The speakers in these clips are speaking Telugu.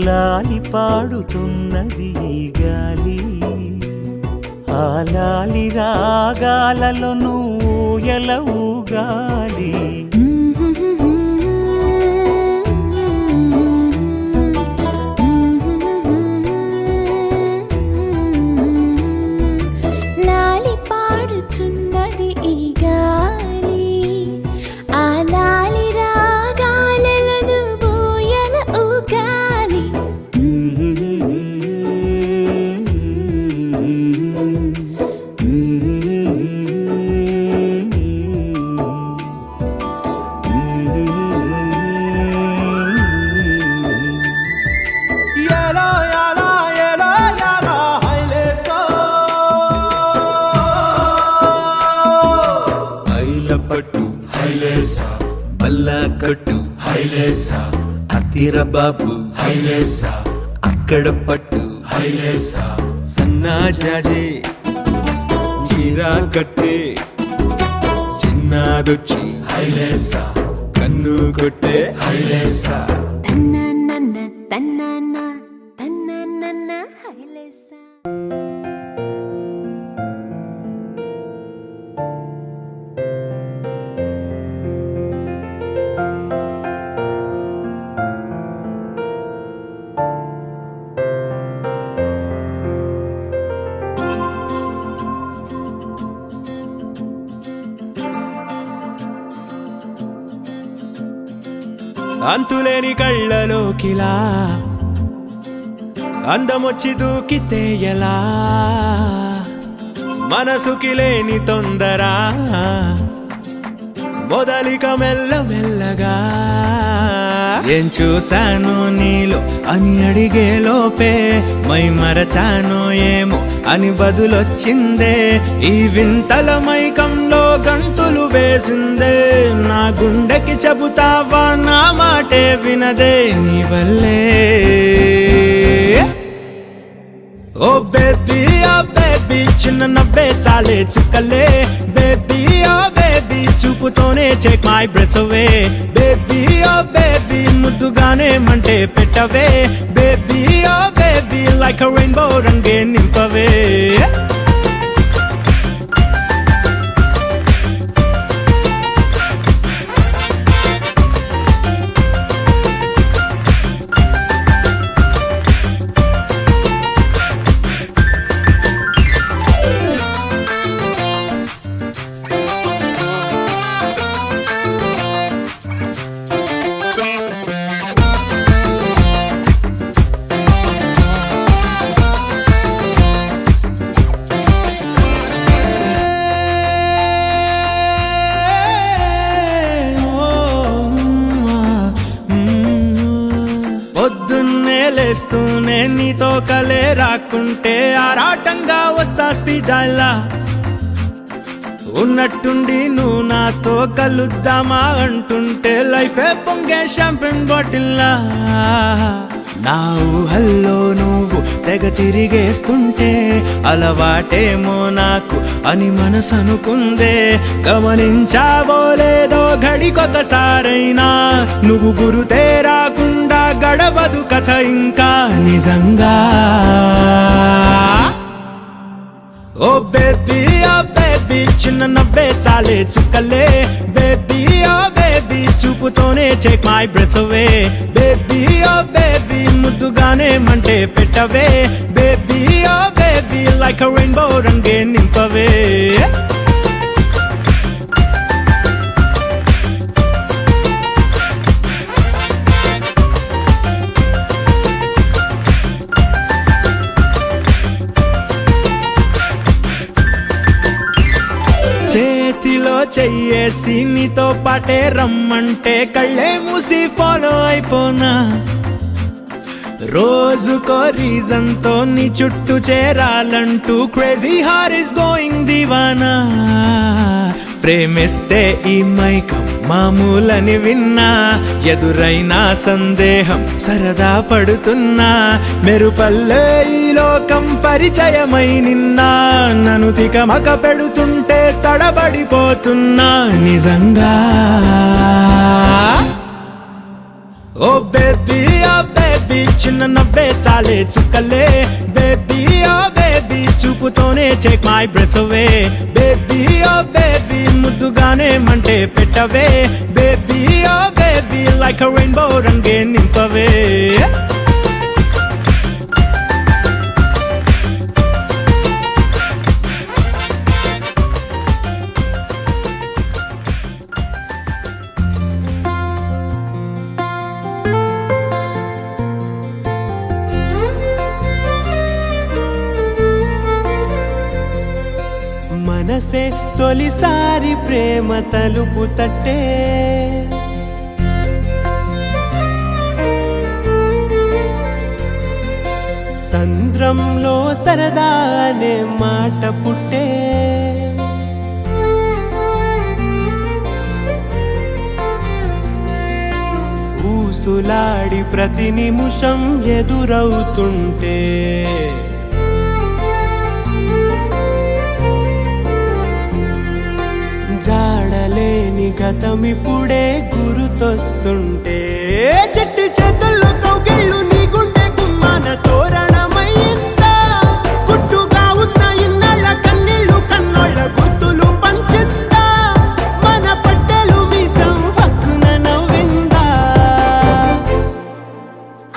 లాలి పాడుతున్నది ఈ గాలి, ఆ లాలి రాగాలలో నువ్వు ఎలా ఊగాలి. లాలి పాడుతున్నది ఈ గాలి, ఆ లాలి రాగాలలో నువ్వు ఎలా ఊగాలి. పట్టు హైలేసా, బల్లా కట్టు హైలేసా, అతిర బాబు హైలేసా, అక్కడ పట్టు హైలేసా, సన్నా జాజే చీరా కట్టే, చిన్నాదొచ్చి హైలేసా, కన్ను కొట్టే హైలేసా. తన్నన్న తన్నన్న తన్నన్న హైలేసా. అంతులేని కళ్ళలోకిలా అందమొచ్చి దూకితే ఎలా, మనసుకి లేని తొందర మొదలిక మెల్ల మెల్లగా. ఏం చూశాను నీలో అని అడిగే లోపే మై మరచాను ఏమో అని బదులొచ్చిందే. ఈ వింతల మైకంలో గంతులు వేసిందే, నా గుండెకి చెబుతావా నా మాటే వినదే నీ వల్లే. ఓ బేబీ చిన్న నవ్వే చాలే చుక్కలే, బేబీ ఓ బేబీ చూపుతోనే take my breath away. Baby oh baby ముద్దుగానే మంటే పెట్టవే, baby oh baby like a rainbow రంగే నింపవే. పొద్దున్నే లేస్తూనే నీతో కలే రాకుంటే ఆరాటంగా వస్తా స్పీడాల్లా, ఉన్నట్టుండి నువ్వు నాతో కలుద్దామా అంటుంటే లైఫే పొంగే షాంపెన్ బాటిల్లా. నా ఊహల్లో నువ్వు తెగ తిరిగేస్తుంటే అలవాటేమో నాకు అని మనసు అనుకుందే. గమనించావో లేదో ఘడికొకసారైనా నువ్వు గురుతే రాకుండా గడవదు కథ ఇంకా నిజంగా. ఓ బేబీ చిన్న నవ్వే చాలే చుక్కలే, బేబీ ఓ బేబీ చూపుతోనే take my breath away. Baby oh baby ముద్దుగానే మంటే పెట్టవే, baby oh baby like a rainbow రంగే నింపవే. చేతిలో చెయ్యేసి నీతో పాటే రమ్మంటే కళ్ళే మూసి ఫాలో అయిపోనా. రోజుకో రీజన్ తో నీ చుట్టూ చేరాలంటూ క్రేజీ హార్ట్ ఇస్ గోయింగ్ దివానా. ప్రేమిస్తే ఈ మైకం మామూలని విన్నా, ఎదురైనా సందేహం సరదా పడుతున్నా, మెరుపల్లే ఈ లోకం పరిచయమై నిన్నా, నన్ను తికమక పెడుతుంటే తడబడిపోతున్నా నిజంగా. ఓ బేబీ చిన్న నవ్వే చాలే చుక్కలే, బేబీ ఓ బేబీ చూపుతోనే take my breath away, baby oh baby ముద్దుగానే మంటే పెట్టవే, baby oh baby like a rainbow రంగే నింపవే. మనసే తొలిసారి ప్రేమ తలుపు తట్టే, సంద్రంలో సరదా అనే మాట పుట్టే, ఊసులాడి ప్రతి నిమిషం ఎదురవుతుంటే, జాడలేని గతమిప్పుడే గుర్తొస్తుంటే, చెట్టు చేతుల్లో కౌగిళ్ళు నీ గుండె గుమ్మాన తోరణమయ్యిందా, గుట్టుగా ఉన్న ఇన్నాళ్ళ కన్నీళ్ళు కన్నోళ్ళ గుర్తులు పంచిందా, మన పట్టెలు మీసం హక్కున నవ్విందా.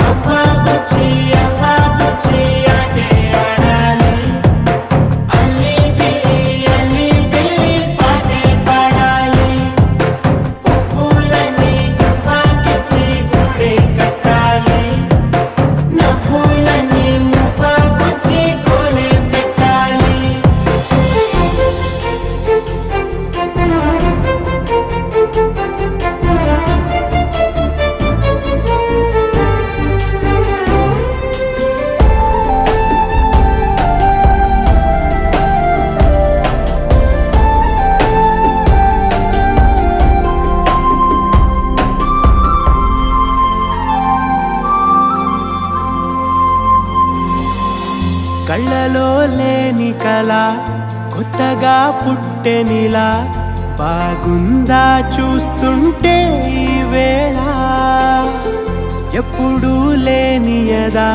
అవ్వా బుచ్చి అంటే ఆడాలి, అల్లి బిల్లి పాటే పాడాలి, పువ్వులన్నీ గువ్వకిచ్చి గుడి కట్టాలి, నవ్వులన్నీ మువ్వకొచ్చి కోలే పెట్టాలి. కళ్ళలో లేని కళ కొత్తగా పుట్టెనిలా, బాగుందా చూస్తుంటే ఈ వేళ, ఎప్పుడూ లేని యదా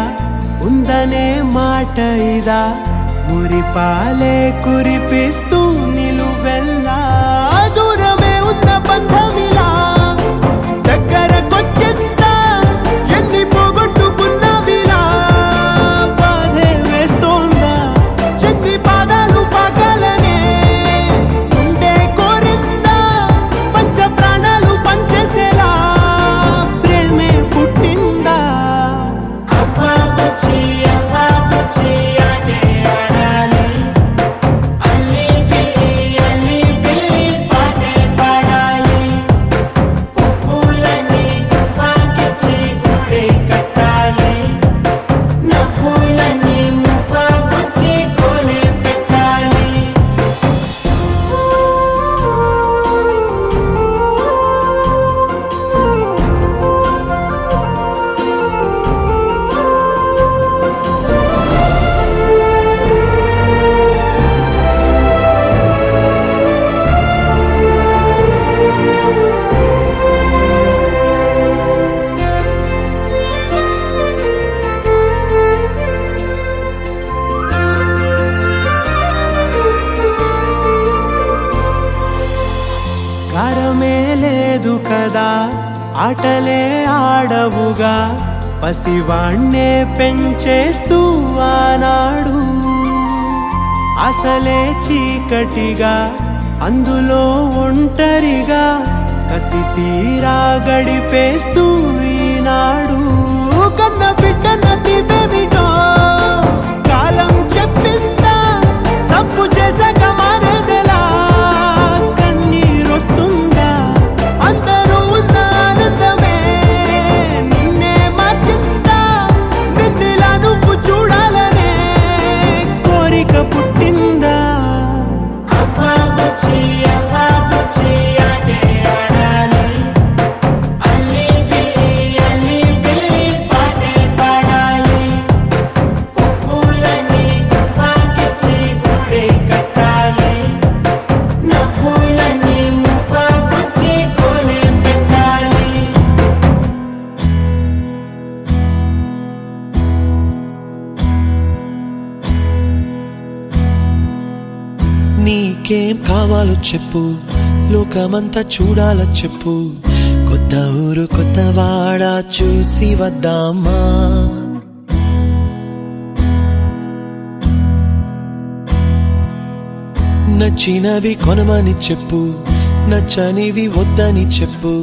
ఉందనే మాట ఇదా, మురిపాలే కురిపిస్తూ నిలువెల్లా, దూరమే ఉన్న బంధమిలా దగ్గరకొచ్చిందా, ఎన్ని పోగొట్టుకున్నవిలా బాధే వేస్తోందా, చెంది పాదాలు పాకాలనే ఉండే కోరిందా, పంచ ప్రాణాలు పంచేసేలా ప్రేమే పుట్టిందా. అవ్వా బుచ్చి అంటే ఆడాలి, అల్లి బిల్లి పాటే పాడాలి, పువ్వులన్నీ గువ్వకిచ్చి గుడి కట్టాలి, నవ్వులన్నీ మువ్వకొచ్చి కోలే పెట్టాలి. కారమే లేదు కదా ఆటలే ఆడవుగా, పసివాణ్ణే పెంచేస్తూ ఆనాడు, అసలే చీకటిగా అందులో ఒంటరిగా, కసి తీరా గడిపేస్తూ ఈనాడు, కన్న బిడ్డ నదివేమిటో కాలం చెప్పిందా, తప్పు చేసాక మారేదెలా, కన్నీరొస్తుందా, అందరూ ఉన్న ఆనందమే నిన్నే మార్చిందా, నిన్నిలా నువ్వు చూడాలనే కోరిక పుట్టిందా. అవ్వా బుచ్చి నీకేం కావాలో చెప్పు, లోకమంతా చూడాల చెప్పు, కొత్త ఊరు కొత్త వాడ చూసి వద్దామా. నచ్చినవి కొనమని చెప్పు, నచ్చనివి వద్దని చెప్పు,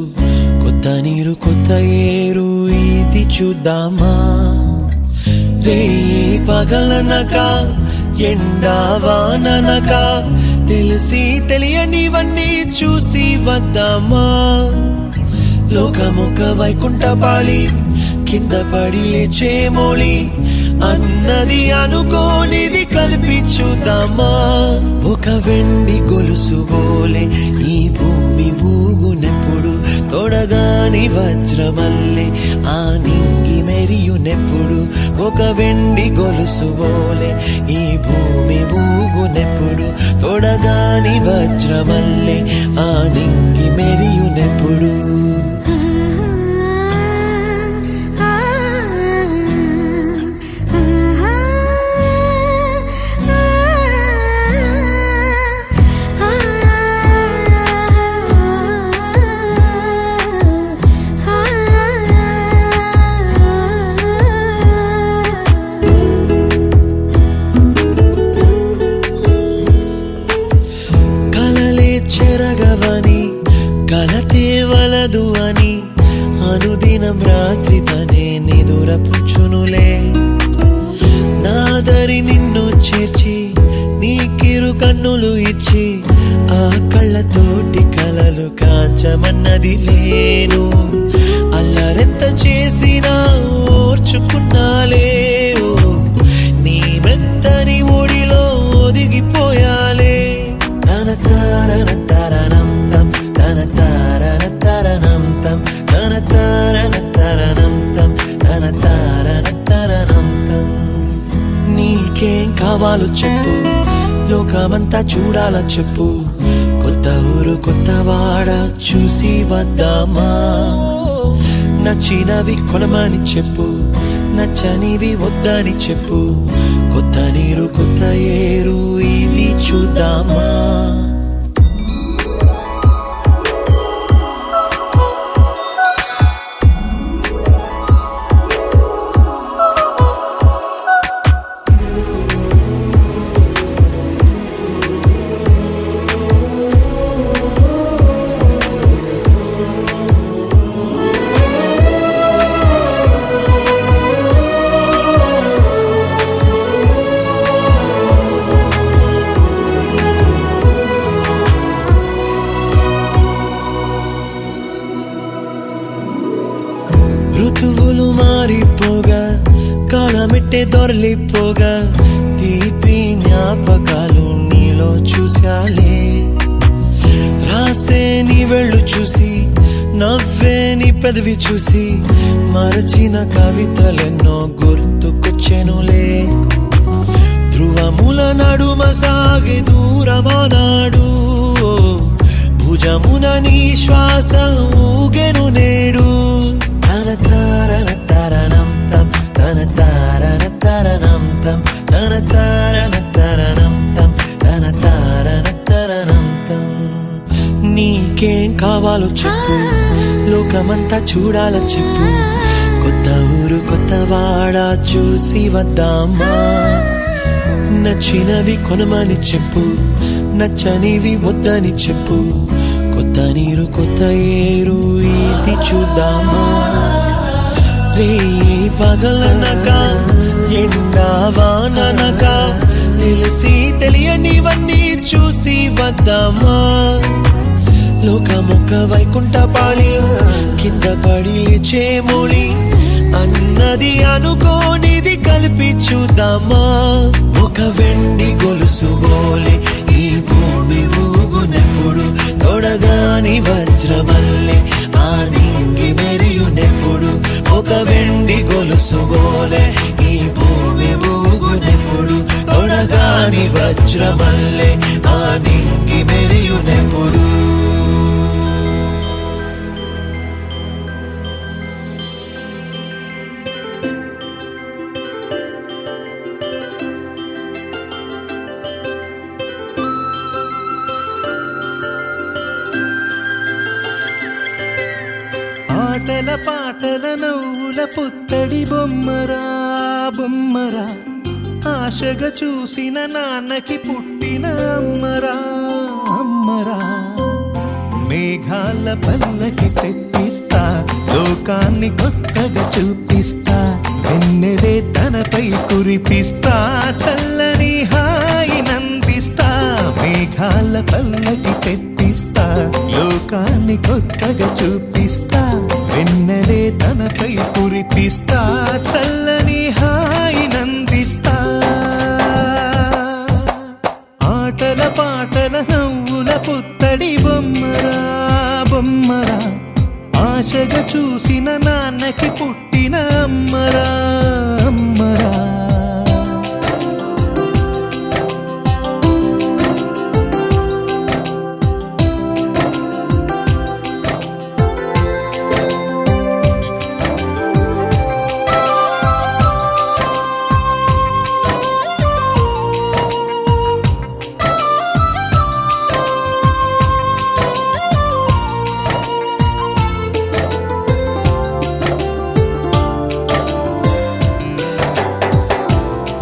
కొత్త నీరు కొత్త ఏరు ఇది చూద్దామా. రే పగలనక ఎండావాననక తెలిసి తెలియనివన్నీ చూసి వద్దామా. లోకమొక వైకుంఠపాళి, కింద పడి లేచే మోళి, అన్నది అనుకోనిది కలిపి చూద్దామా. ఒక వెండి గొలుసు బోలే ఈ భూమి ఊగునెప్పుడు, తొడగాని వజ్రమల్లే ఆ నింగి మెరియునెప్పుడు. ఒక వెండి గొలుసు బోలే ఈ భూమి ఊగునెప్పుడు, తొడగాని వజ్రమల్లే ఆ నింగి మెరియునెప్పుడు. చెరగవని కలతే వలదు అని అనుదినం రాత్రి తనే నిదురపుచ్చునులే. నాదరి నిన్ను చేర్చి నీకిరు కన్నులు ఇచ్చి, ఆ కళ్ళతోటి కలలు కాంచమన్నది లేను. అల్లరెంత చేసినా ఓర్చుకున్నాలే, నీ మెత్తని ఒడిలో ఒదిగిపోయాలే. తన తారన తరణం తం, తన తారన తరణం తం, తన తారన తరణం తం, తన తారన తరణం తం. నీకేం కావాలో చెప్పు, లోకమంతా చూడాల చెప్పు, కొత్త ఊరు కొత్త వాడ చూసి వద్దామా. నచ్చినవి కొనమని చెప్పు, నచ్చనివి వద్దని చెప్పు, కొత్త నీరు కొత్త ఏరు ఇది చూద్దామా. ఋతువులు మారిపోగా కాలమిట్టే దొరలిపోగా, తీపి జ్ఞాపకాలు నీలో చూశాలే. రాసే నీ వెళ్ళు చూసి, నవ్వే నీ పెదవి చూసి, మరచిన కవితలెన్నో గుర్తుకొచ్చెనులే. ధ్రువముల నడుమ సాగి దూరమానాడు, భుజమున నీ శ్వాస ఊగెను నేడు. తన తారన తరణం తం, తన తారన తరణం తం, తన తారన తరణం తం, తన తారన తరణం తం. నీకేం కావాలో చెప్పు, లోకమంతా చూడాల చెప్పు, కొత్త ఊరు కొత్త వాడ చూసి వద్దామా. నచ్చినవి కొనమని చెప్పు, నచ్చనివి వద్దని చెప్పు, కొత్త నీరు కొత్త ఏరు ఇది చూద్దామా. రే పగలనక ఎండావాననక తెలిసి తెలియనివన్నీ చూసి వద్దామా. లోకమొక వైకుంఠపాళి, కింద పడి లేచే మోళి, అన్నది అనుకోనిది కలిపి చూద్దామా. ఒక వెండి గొలుసు బోలే ఈ భూమి ఊగునెప్పుడు, తొడగాని వజ్రమల్లే ఆ నింగి మెరియునెప్పుడు. ఒక వెండి గొలుసు బోలే ఈ భూమి ఊగునెప్పుడు, తొడగాని వజ్రమల్లే ఆ నింగి మెరియునెప్పుడు. ఆటల పాటల నవ్వుల పుత్తడి బొమ్మరా బొమ్మరా ఆశగా చూసిన నాన్నకి పుట్టిన అమ్మరా అమ్మరా మేఘాల పల్లకి తెప్పిస్తా లోకాన్ని కొత్తగా చూపిస్తా వెన్నెలే తనపై కురిపిస్తా చల్లని హాయి నందిస్తా మేఘాల పల్లకి తెప్పిస్తా లోకాన్ని కొత్తగా చూపిస్తా వెన్నెలే తనపై కురిపిస్తా చల్లని హాయి నందిస్తా ఆటల పాటల నవ్వుల పుత్తడి బొమ్మరా బొమ్మరా ఆశగా చూసిన నాన్నకి పుట్టిన అమ్మరా అమ్మరా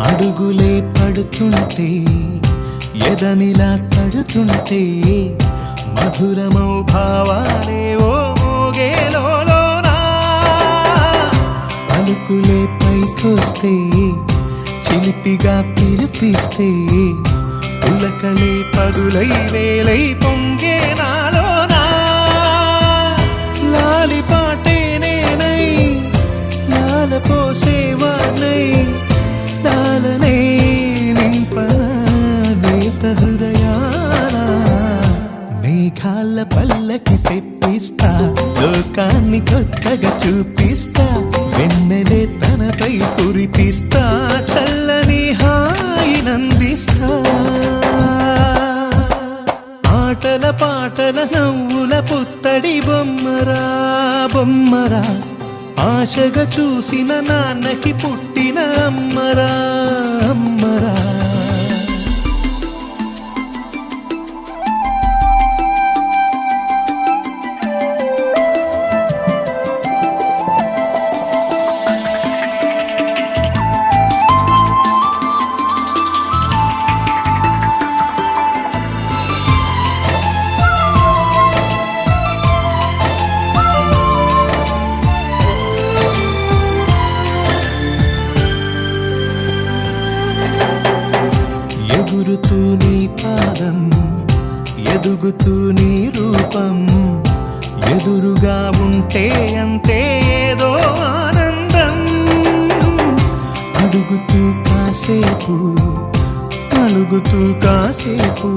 అడుగులే పడుతుంటే ఎదనిలా తడుతుంటే మధురమౌ భావాలే ఓ మోగేలోనా పలుకులే పైకొస్తే చిలిపిగా పిలిపిస్తే పులకలే పదులై వేలై పొంగే నాలోనా లాలి పాటే నేనై లాల పోసేవాణ్ణై లాలనే నింపనా నేత హృదయాన మేఘాల పల్లకి తెప్పిస్తా లోకాన్ని కొత్తగా చూపిస్తా వెన్నెలే తనపై కురిపిస్తా చల్లని హాయి నందిస్తా ఆటల పాటల నవ్వుల పుత్తడి బొమ్మరా బొమ్మరా ఆశగా చూసిన నాన్నకి పుట్టిన అమ్మరా అమ్మరా ఎగురుతూ నీ పాదం ఎదుగుతూ నీ రూపం ఎదురుగా ఉంటే అంతే ఏదో ఆనందం అడుగుతూ కాసేపు అలుగుతూ కాసేపు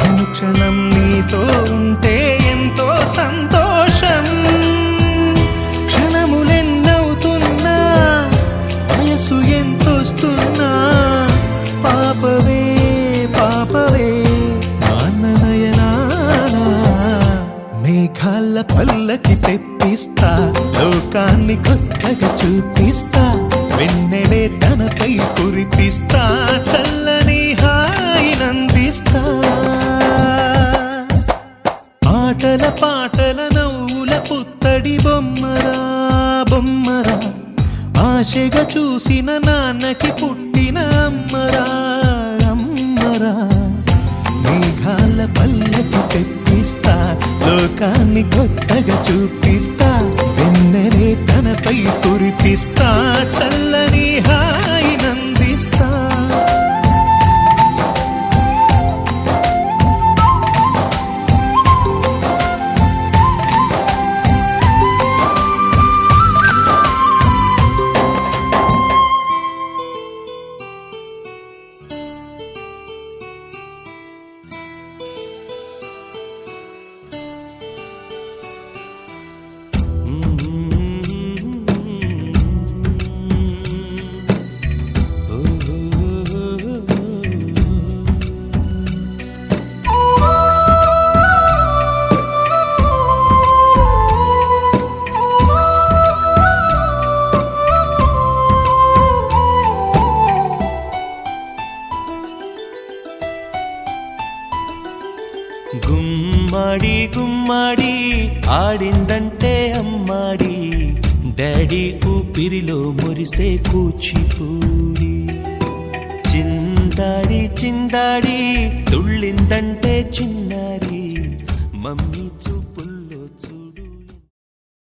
అనుక్షణం నీతో ఉంటే ఎంతో సంతోషం క్షణములెన్నవుతున్నా వయసు ఎంతొస్తున్నా పాపవే పాపవే నాన్ననయనానా మేఘాల పల్లకి తెప్పిస్తా లోకాన్ని కొత్తగా చూపిస్తా వెన్నెలే తనపై కురిపిస్తా చల్లని హాయి నందిస్తా ఆటల పాటల నవ్వుల పుత్తడి బొమ్మరా బొమ్మరా ఆశగా చూసిన నాన్నకి పుట్టిన అమ్మరా అమ్మరా మేఘాల పల్లకి తెప్పిస్తా లోకాన్ని కొత్తగా చూపిస్తా వెన్నెలే తనపై కురిపిస్తా చల్లని హాయి నందిస్తా గుమ్మడి గుమ్మడి ఆడిందంటే అమ్మా డాడీ ఊపిరిలో మురిసే కూచిపూడి చిందాడి చిందాడి తుళ్ళిందంటే చిన్నారి మమ్మీ